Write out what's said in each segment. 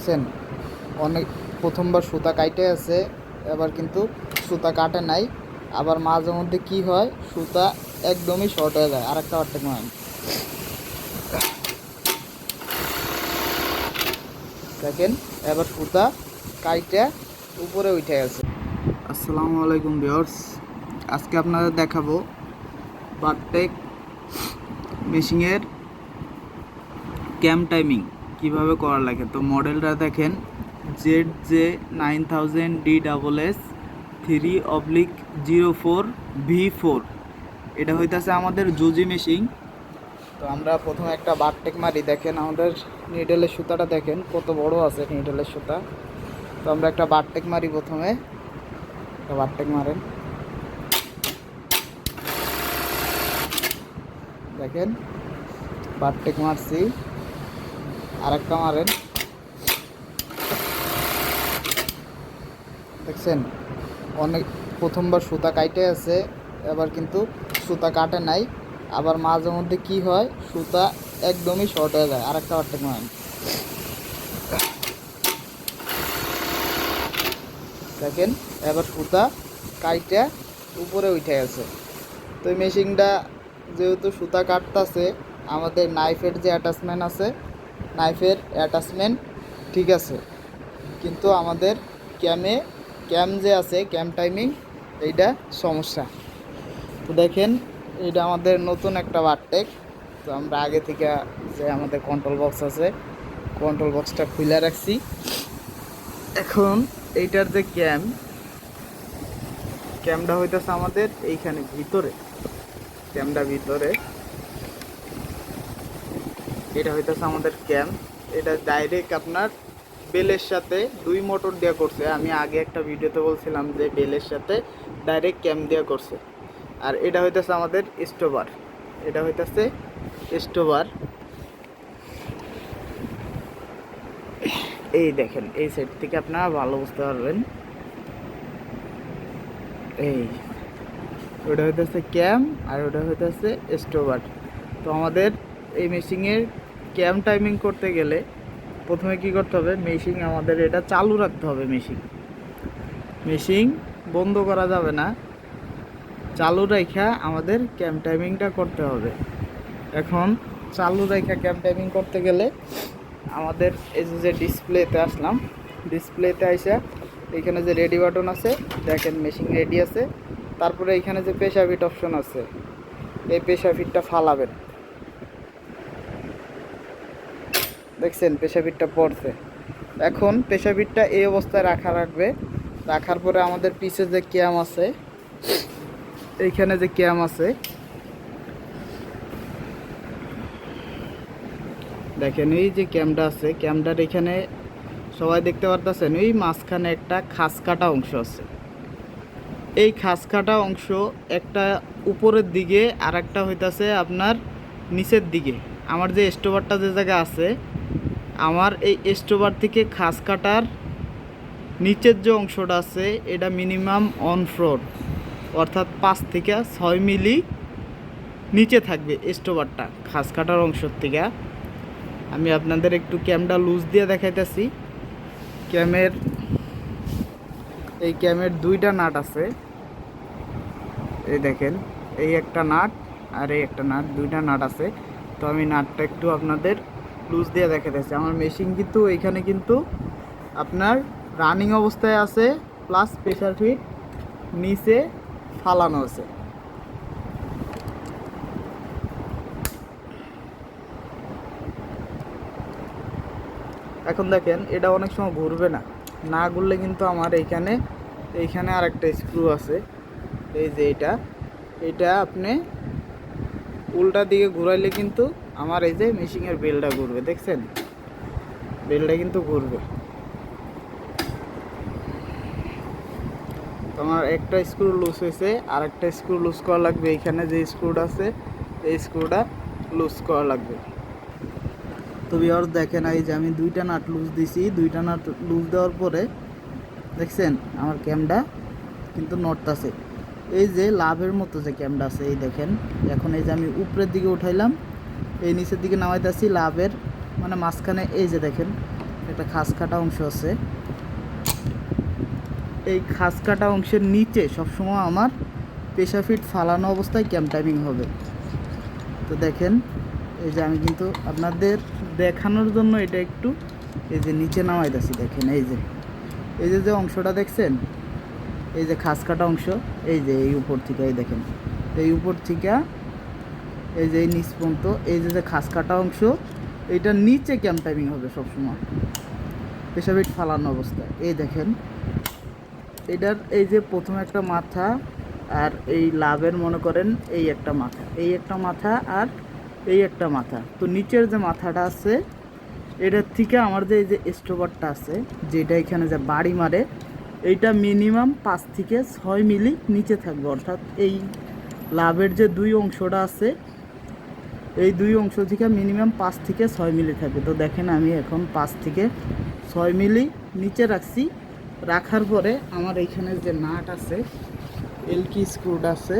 দেখছেন অনেক প্রথমবার সুতা কাটে আছে, এবার কিন্তু সুতা কাটে নাই। আবার মাঝে মধ্যে কি হয়, সুতা একদমই শর্ট হয়ে যায়। আরেকটা বারটেক মারেন, দেখেন এবার সুতা কাইটে উপরে উঠে গেছে। আসসালামু আলাইকুম ভিউয়ার্স, আজকে আপনাদের দেখাবো বারটেক মেশিনের ক্যাম টাইমিং কিভাবে করা লাগে। তো মডেলটা দেখেন ZJ9000DSS 3/04V4, এটা হইতেছে আমাদের জুজি মেশিন। তো আমরা প্রথমে একটা বারটেক মারি। দেখেন আমাদের নিডেলের সুতাটা দেখেন কত বড় আছে নিডেলের সুতা। তো আমরা একটা বারটেক মারি, প্রথমে একটা বারটেক মারেন, দেখেন বারটেক মারছি। আরেকটা মারেন, দেখছেন অনেক প্রথমবার সুতা কাটে আছে, এবার কিন্তু সুতা কাটে নাই। আবার মাঝে মধ্যে কি হয়, সুতা একদমই শর্ট হয়ে যায়। আরেকটা বারটেক মারেন, দেখেন এবার সুতা কাইটে উপরে উঠে গেছে। তো এই মেশিনটা যেহেতু সুতা কাটতেছে, আমাদের নাইফের যে অ্যাটাচমেন্ট আছে, নাইফের অ্যাটাচমেন্ট ঠিক আছে, কিন্তু আমাদের ক্যাম যে আছে, ক্যাম টাইমিং এইটা সমস্যা। তো দেখেন এটা আমাদের নতুন একটা বারটেক। তো আমরা আগে থেকে যে আমাদের কন্ট্রোল বক্স আছে, কন্ট্রোল বক্সটা খুলে রাখছি। এখন এইটার যে ক্যামটা হইতেছে আমাদের এইখানে ভিতরে, ক্যামটা ভিতরে, এটা হইতেছে আমাদের ক্যাম। এটা ডাইরেক্ট আপনার বেলের সাথে 2 মোটর দেওয়া করছে। আমি আগে একটা ভিডিওতে বলছিলাম যে বেলের সাথে ডাইরেক্ট ক্যাম দেওয়া করছে। আর এটা হইতেছে আমাদের স্টোবার, এটা হইতেছে স্টোবার। এই দেখেন এই সাইড থেকে আপনারা ভালো বুঝতে পারবেন। এই ওটা হইতেছে ক্যাম আর ওটা হইতেছে স্টোবার। তো আমাদের এই মেশিনের ক্যাম টাইমিং করতে গেলে প্রথমে কি করতে হবে, মেশিন আমাদের এটা চালু রাখতে হবে। মেশিন বন্ধ করা যাবে না, চালু রাখা আমাদের ক্যাম টাইমিংটা করতে হবে। এখন চালু রাখা ক্যাম টাইমিং করতে গেলে আমাদের এই যে ডিসপ্লেতে আসলাম, ডিসপ্লেতে আইসা এখানে যে রেডি বাটন আছে, দেখেন মেশিন রেডি আছে। তারপরে এখানে যে প্রেসার ফিট অপশন আছে, এই প্রেসার ফিটটা ফালাবেন, দেখছেন প্রেসার ফিটটা পড়ছে। এখন প্রেসার ফিটটা এই অবস্থায় রাখবে। রাখার পরে আমাদের পিছে যে ক্যাম আছে, এইখানে যে ক্যাম আছে, দেখেন এই যে ক্যামটা আছে, ক্যামটার এখানে সবাই দেখতে পারতেছেন ওই মাঝখানে একটা খাস কাটা অংশ আছে। এই খাস কাটা অংশ একটা উপরের দিকে আর একটা হইতাছে আপনার নিচের দিকে। আমার যে স্টোভারটা যে জায়গায় আছে, আমার এই স্টোভার থেকে খাস কাটার নিচের যে অংশটা আছে, এটা মিনিমাম অন ফ্লোর, অর্থাৎ 5 থেকে 6 মিলি নিচে থাকবে স্টোভারটা খাস কাটার অংশের থেকে। আমি আপনাদের একটু ক্যামটা লুজ দিয়ে দেখাইতেছি। এই ক্যামের 2টা নাট আছে, এই দেখেন এই একটা নাট আর এই একটা নাট, 2টা নাট আছে। তো আমি নাটটা একটু আপনাদের লুজ দিয়ে দেখাইতেছি। আমার মেশিন কিন্তু এইখানে কিন্তু আপনার রানিং অবস্থায় আছে, প্লাস প্রেসার ফিট নিচে ফালানো আছে। এখন দেখেন এটা অনেক সময় ঘুরবে না, না ঘুরলে কিন্তু আমার এইখানে আর একটা স্ক্রু আছে, এই যে এটা আপনি উল্টা দিকে ঘুরাইলে কিন্তু আমার এই যে মেশিনের বেলটা ঘুরবে, দেখছেন বেলটা কিন্তু ঘুরবে। তো আমার একটা স্ক্রু লুজ হয়েছে, আর একটা স্ক্রু লুজ করা লাগবে। এইখানে যে স্ক্রুটা আছে, এই স্ক্রুটা লুজ করা লাগবে। তো ভিউয়ার্স দেখেন এই যে আমি 2টা নাট লুজ দিছি, 2টা নাট লুজ দেওয়ার পরে দেখছেন আমার ক্যামটা কিন্তু নড়তাছে। এই যে লাভের মতো যে ক্যামটা আছে, এই দেখেন এখন এই যে আমি উপরের দিকে উঠাইলাম, এই নিচের দিকে নামাইতেছি, লাভের মানে মাঝখানে এই যে দেখেন একটা খাস কাটা অংশ আছে। এই খাস কাটা অংশের নিচে সবসময় আমার প্রেসার ফিট ফালানো অবস্থায় ক্যাম টাইমিং হবে। তো দেখেন এই যে আমি কিন্তু আপনাদের দেখানোর জন্য এটা একটু এই যে নিচে নামাইতেছি। দেখেন এই যে যে অংশটা দেখছেন, এই যে খাস কাটা অংশ, এই যে এই উপর থেকে এই দেখেন এই উপর থেকে এই যে এই নিচ পর্যন্ত এই যে খাস কাটা অংশ, এইটার নিচে ক্যাম টাইমিং হবে সবসময় প্রেসার ফিট ফালানো অবস্থায়। এই দেখেন এটার এই যে প্রথম একটা মাথা আর এই লাভের মনে করেন এই একটা মাথা, এই একটা মাথা আর এই একটা মাথা। তো নিচের যে মাথাটা আছে এটার থেকে আমার যে এই যে স্টোভারটা আছে যেটা এখানে যে বাড়ি মারে, এইটা মিনিমাম 5 থেকে 6 মিলি নিচে থাকবে। অর্থাৎ এই লাভের যে দুই অংশটা আছে এই দুই অংশ থেকে মিনিমাম 5 থেকে 6 মিলি থাকবে। তো দেখেন আমি এখন 5 থেকে 6 মিলি নিচে রাখছি। রাখার পরে আমার এইখানে যে নাট আছে, এলকি স্ক্রুটা আছে,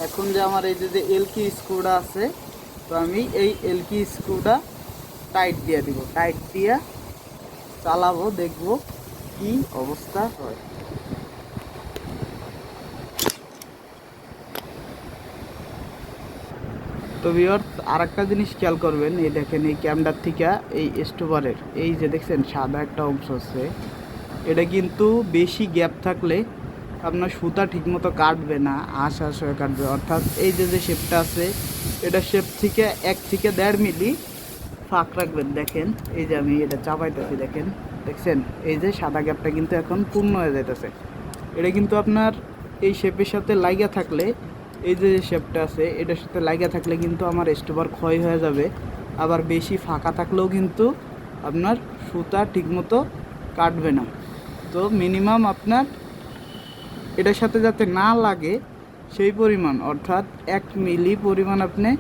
এখন যে আমার এই যে এলকি স্ক্রুটা আছে, তো আমি এই এলকি স্ক্রুটা টাইট দিয়ে দিব। টাইট দিয়ে চালাবো, দেখব কি অবস্থা হয়। তো ভিউয়ার্স আরেকটা জিনিস খেয়াল করবেন, এই দেখেন এই ক্যামটার থেকে এই স্টোভারের এই যে দেখছেন সাদা একটা অংশ আছে, এটা কিন্তু বেশি গ্যাপ থাকলে আপনার সুতা ঠিকমতো কাটবে না, আশ হয়ে কাটবে। অর্থাৎ এই যে শেপটা আছে এটা শেপ থেকে 1 থেকে 1.5 মিলি ফাঁক রাখবেন। দেখেন এই যে আমি এটা চাপাইতেছি, দেখছেন এই যে সাদা গ্যাপটা কিন্তু এখন পূর্ণ হয়ে যাইতেছে। এটা কিন্তু আপনার এই শেপের সাথে লাগিয়ে থাকলে, এই যে শেপটা আছে এটার সাথে লাগিয়ে থাকলে কিন্তু আমার স্টোভার ক্ষয় হয়ে যাবে। আবার বেশি ফাঁকা থাকলেও কিন্তু আপনার সুতা ঠিকমতো কাটবে না। তো মিনিমাম আপনার এটার সাথে যাতে না লাগে সেই পরিমাণ, অর্থাৎ 1 মিলি পরিমাণ আপনি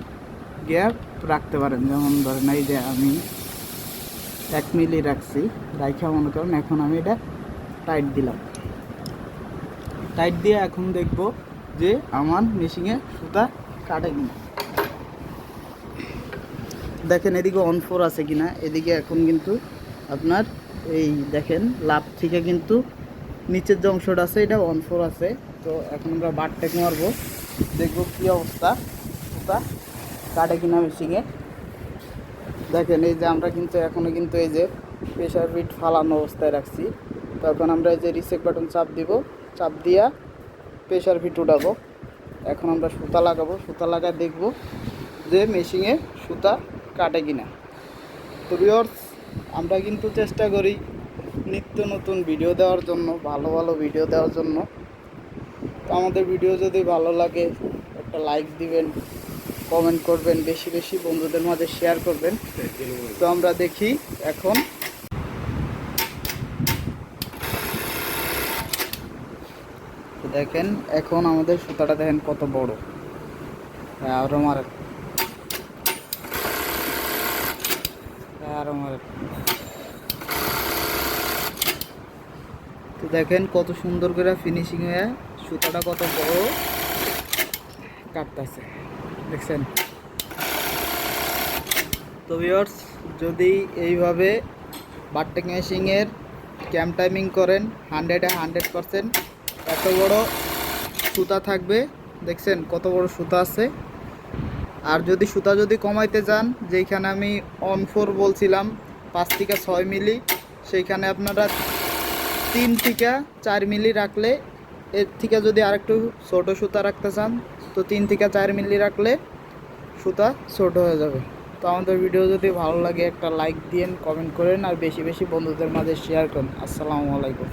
গ্যাপ রাখতে পারেন। যেমন ধরেন এই যে আমি 1 মিলি রাখছি, রাইখা মনে করেন এখন আমি এটা টাইট দিলাম। টাইট দিয়ে এখন দেখব যে আমার মেশিনে সুতা কাটে কিনা। দেখেন এদিকে অন 4 আছে কিনা, এদিকে এখন কিন্তু আপনার এই দেখেন লাভ থেকে কিন্তু নিচের যে অংশটা আছে এটা অন 4 আছে। তো এখন আমরা বারট্যাক মারবো, দেখবো কী অবস্থা, সুতা কাটে কিনা মেশিনে। দেখেন এই যে আমরা কিন্তু এখনও কিন্তু এই যে প্রেসার ফিট ফালানো অবস্থায় রাখছি। তখন আমরা এই যে রিসেট বাটন চাপ দিব, চাপ দিয়া প্রেসার ফিট উঠাবো। এখন আমরা সুতা লাগাবো, সুতা লাগায় দেখব যে মেশিনে সুতা কাটে কিনা। তো ভিউয়ার্স আমরা কিন্তু চেষ্টা করি নিত্য নতুন ভিডিও দেওয়ার জন্য, ভালো ভালো ভিডিও দেওয়ার জন্য। তো আমাদের ভিডিও যদি ভালো লাগে একটা লাইক দিবেন, কমেন্ট করবেন, বেশি বেশি বন্ধুদের মাঝে শেয়ার করবেন। তো আমরা দেখি এখন দেখেন এখন আমাদের সুতাটা দেখেন কত বড়। আরো মারে তো দেখেন কত সুন্দর করে ফিনিশিং হয়ে সুতাটা কত বড় কাটতেছে, দেখছেন। তো ভিউয়ার্স যদি এইভাবে বারট্যাক মেশিনের ক্যাম টাইমিং করেন 100-এ 100%, এত বড় সুতা থাকবে, দেখছেন কত বড় সুতা আছে। আর যদি সুতা কমাইতে চান, যেইখানে আমি অন 4 বলছিলাম 5 থেকে 6 মিলি, সেইখানে আপনারা 3 থেকে 4 মিলি রাখলে, এর থেকে যদি আরেকটু ছোটো সুতা রাখতে চান তো 3 থেকে 4 মিলি রাখলে সুতা ছোটো হয়ে যাবে। তো আমাদের ভিডিও যদি ভালো লাগে একটা লাইক দিন, কমেন্ট করেন আর বেশি বেশি বন্ধুদের মাঝে শেয়ার করেন। আসসালামু আলাইকুম।